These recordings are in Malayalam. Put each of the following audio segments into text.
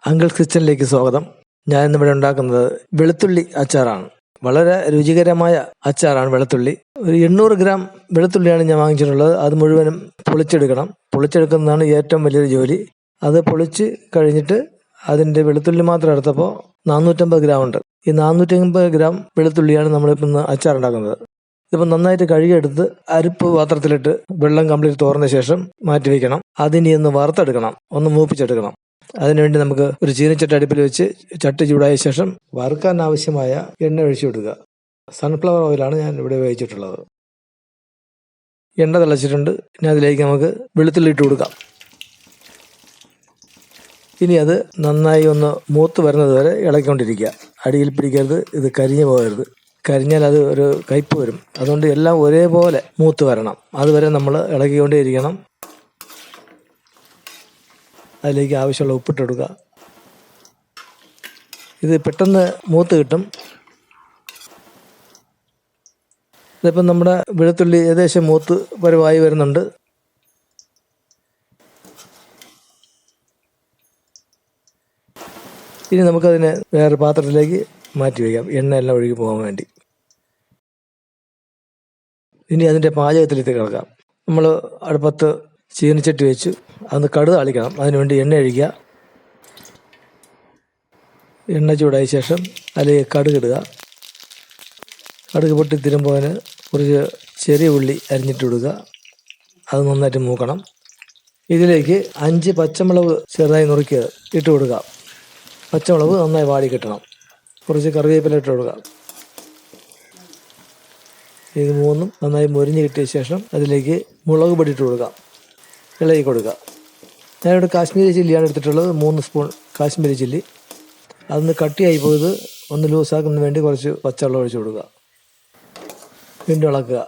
അങ്കിൾസ് കിച്ചണിലേക്ക് സ്വാഗതം. ഞാൻ ഇന്നിവിടെ ഉണ്ടാക്കുന്നത് വെളുത്തുള്ളി അച്ചാറാണ്. വളരെ രുചികരമായ അച്ചാറാണ് വെളുത്തുള്ളി. ഒരു 800 ഗ്രാം വെളുത്തുള്ളിയാണ് ഞാൻ വാങ്ങിച്ചിട്ടുള്ളത്. അത് മുഴുവനും പൊളിച്ചെടുക്കണം. പൊളിച്ചെടുക്കുന്നതാണ് ഏറ്റവും വലിയൊരു ജോലി. അത് പൊളിച്ച് കഴിഞ്ഞിട്ട് അതിൻ്റെ വെളുത്തുള്ളി മാത്രം എടുത്തപ്പോൾ 450 ഗ്രാം ഉണ്ട്. ഈ 450 ഗ്രാം വെളുത്തുള്ളിയാണ് നമ്മളിപ്പോൾ ഇന്ന് അച്ചാറുണ്ടാക്കുന്നത്. ഇതിപ്പോൾ നന്നായിട്ട് കഴുകിയെടുത്ത് അരിപ്പ് പാത്രത്തിലിട്ട് വെള്ളം കംപ്ലീറ്റ് തോർന്ന ശേഷം മാറ്റി വയ്ക്കണം. അതിനി ഒന്ന് വറുത്തെടുക്കണം, ഒന്ന് മൂപ്പിച്ചെടുക്കണം. അതിനുവേണ്ടി നമുക്ക് ഒരു ചീനച്ചട്ടി അടുപ്പിൽ വെച്ച് ചട്ടി ചൂടായ ശേഷം വറുക്കാൻ ആവശ്യമായ എണ്ണ ഒഴിച്ചു കൊടുക്കുക. സൺഫ്ലവർ ഓയിലാണ് ഞാൻ ഇവിടെ ഉപയോഗിച്ചിട്ടുള്ളത്. എണ്ണ തിളച്ചിട്ടുണ്ട്. ഇനി അതിലേക്ക് നമുക്ക് വെളുത്തുള്ളി ഇട്ട് കൊടുക്കാം. ഇനി അത് നന്നായി ഒന്ന് മൂത്ത് വരുന്നത് വരെ ഇളക്കിക്കൊണ്ടിരിക്കുക. അടിയിൽ പിടിക്കരുത്, ഇത് കരിഞ്ഞു പോകരുത്. കരിഞ്ഞാൽ അത് ഒരു കയ്പ്പ് വരും. അതുകൊണ്ട് എല്ലാം ഒരേപോലെ മൂത്ത് വരണം. അതുവരെ നമ്മൾ ഇളക്കിക്കൊണ്ടേയിരിക്കണം. അതിലേക്ക് ആവശ്യമുള്ള ഉപ്പിട്ട് കൊടുക്കുക. ഇത് പെട്ടെന്ന് മൂത്ത് കിട്ടും. ഇതിപ്പം നമ്മുടെ വെളുത്തുള്ളി ഏകദേശം മൂത്ത് പരുവായി വരുന്നുണ്ട്. ഇനി നമുക്കതിനെ വേറെ പാത്രത്തിലേക്ക് മാറ്റി വയ്ക്കാം, എണ്ണയെല്ലാം ഒഴുകി പോകാൻ വേണ്ടി. ഇനി അതിൻ്റെ പാചകത്തിലേക്ക് കിടക്കാം. നമ്മൾ അടുപ്പത്ത് ചീനച്ചട്ടി വെച്ച് അതൊന്ന് കടുക് താളിക്കണം. അതിനുവേണ്ടി എണ്ണ ഒഴിക്കുക. എണ്ണ ചൂടായ ശേഷം അതിലേക്ക് കടുക് ഇടുക. കടുക് പൊട്ടി തിരുമ്പോൾ കുറച്ച് ചെറിയ ഉള്ളി അരിഞ്ഞിട്ട് കൊടുക്കുക. അത് നന്നായിട്ട് മൂക്കണം. ഇതിലേക്ക് 5 പച്ചമുളക് ചെറുതായി നുറുക്കി ഇട്ട് കൊടുക്കുക. പച്ചമുളക് നന്നായി വാടി കിട്ടണം. കുറച്ച് കറിവേപ്പില ഇട്ട് കൊടുക്കുക. ഇത് മൂന്നും നന്നായി മൊരിഞ്ഞ് കിട്ടിയ ശേഷം അതിലേക്ക് മുളക് പൊടി ഇട്ട് കൊടുക്കുക. ഇളകി കൊടുക്കുക. ഞാനിവിടെ കാശ്മീരി ചില്ലിയാണ് എടുത്തിട്ടുള്ളത്. 3 സ്പൂൺ കാശ്മീരി ചില്ലി. അതൊന്ന് കട്ടിയായി പോയത് ഒന്ന് ലൂസാക്കുന്നതിന് വേണ്ടി കുറച്ച് പച്ചവെള്ളം ഒഴിച്ച് കൊടുക്കുക. വീണ്ടും ഇളക്കുക.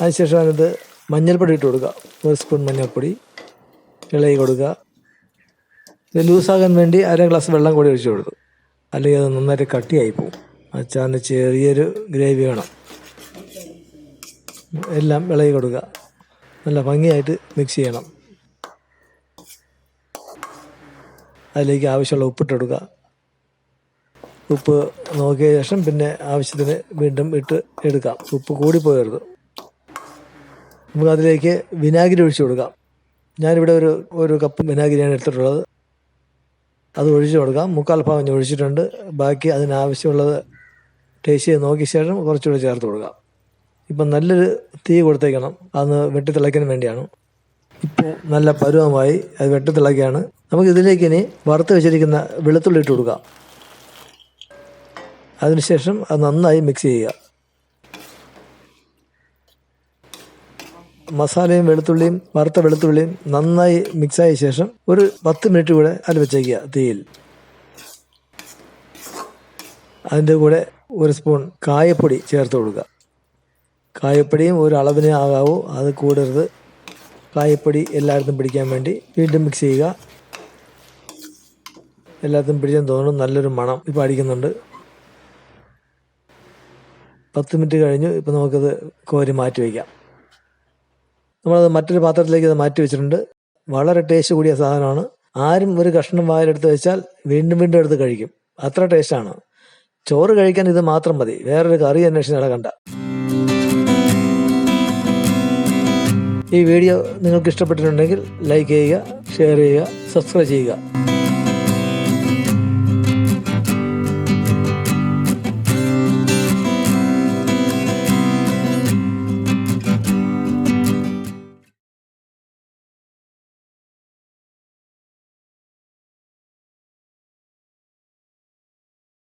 അതിനുശേഷം അതിനകത്ത് മഞ്ഞൾപ്പൊടി ഇട്ട് കൊടുക്കുക. 1 സ്പൂൺ മഞ്ഞൾപ്പൊടി. ഇളകി കൊടുക്കുക. ഇത് ലൂസാകാൻ വേണ്ടി 1/2 ഗ്ലാസ് വെള്ളം കൂടി ഒഴിച്ച് കൊടുത്തു. അല്ലെങ്കിൽ അത് നന്നായിട്ട് കട്ടിയായി പോകും. അച്ചാറിന് ചെറിയൊരു ഗ്രേവി വേണം. എല്ലാം ഇളകി കൊടുക്കുക. നല്ല ഭംഗിയായിട്ട് മിക്സ് ചെയ്യണം. അതിലേക്ക് ആവശ്യമുള്ള ഉപ്പിട്ട് കൊടുക്കുക. ഉപ്പ് നോക്കിയ ശേഷം പിന്നെ ആവശ്യത്തിന് വീണ്ടും ഇട്ട് എടുക്കാം. ഉപ്പ് കൂടിപ്പോയരുത്. നമുക്ക് അതിലേക്ക് വിനാഗിരി ഒഴിച്ച് കൊടുക്കാം. ഞാനിവിടെ ഒരു കപ്പ് വിനാഗിരിയാണ് എടുത്തിട്ടുള്ളത്. അത് ഒഴിച്ച് കൊടുക്കാം. 3/4 ഭാഗം ഞാൻ ഒഴിച്ചിട്ടുണ്ട്. ബാക്കി അതിനാവശ്യമുള്ളത് ടേസ്റ്റ് ചെയ്ത് നോക്കിയ ശേഷം കുറച്ചുകൂടി ചേർത്ത് കൊടുക്കാം. ഇപ്പം നല്ലൊരു തീ കൊടുത്തേക്കണം. അതൊന്ന് വെട്ടിത്തിളയ്ക്കാൻ വേണ്ടിയാണ്. ഇപ്പോൾ നല്ല പരുവമായി അത് വെട്ടിത്തിളയ്ക്കുകയാണ്. നമുക്ക് ഇതിലേക്ക് ഇനി വറുത്ത് വെച്ചിരിക്കുന്ന വെളുത്തുള്ളി ഇട്ട് കൊടുക്കാം. അതിനുശേഷം അത് നന്നായി മിക്സ് ചെയ്യുക. മസാലയും വെളുത്തുള്ളിയും വറുത്ത വെളുത്തുള്ളിയും നന്നായി മിക്സായ ശേഷം ഒരു 10 മിനിറ്റ് കൂടെ അതിൽ വെച്ചേക്കുക തീയിൽ. അതിൻ്റെ കൂടെ 1 സ്പൂൺ കായപ്പൊടി ചേർത്ത് കൊടുക്കുക. കായപ്പൊടിയും ഒരു അളവിന് ആകാവൂ, അത് കൂടരുത്. കായപ്പൊടി എല്ലായിടത്തും പിടിക്കാൻ വേണ്ടി വീണ്ടും മിക്സ് ചെയ്യുക. എല്ലായിടത്തും പിടിച്ചെന്ന് തോന്നുന്നു. നല്ലൊരു മണം ഇപ്പോൾ അടിക്കുന്നുണ്ട്. 10 മിനിറ്റ് കഴിഞ്ഞു. ഇപ്പോൾ നമുക്കത് കോരി മാറ്റി വയ്ക്കാം. നമ്മളത് മറ്റൊരു പാത്രത്തിലേക്ക് അത് മാറ്റി വെച്ചിട്ടുണ്ട്. വളരെ ടേസ്റ്റ് കൂടിയ സാധനമാണ്. ആരും ഒരു കഷ്ണം വായിലെടുത്ത് വെച്ചാൽ വീണ്ടും വീണ്ടും എടുത്ത് കഴിക്കും. അത്ര ടേസ്റ്റാണ്. ചോറ് കഴിക്കാൻ ഇത് മാത്രം മതി. വേറൊരു കറി അന്വേഷിച്ച് നടക്കണ്ട. ഈ വീഡിയോ നിങ്ങൾക്ക് ഇഷ്ടപ്പെട്ടിട്ടുണ്ടെങ്കിൽ ലൈക്ക് ചെയ്യുക, ഷെയർ ചെയ്യുക, സബ്സ്ക്രൈബ് ചെയ്യുക.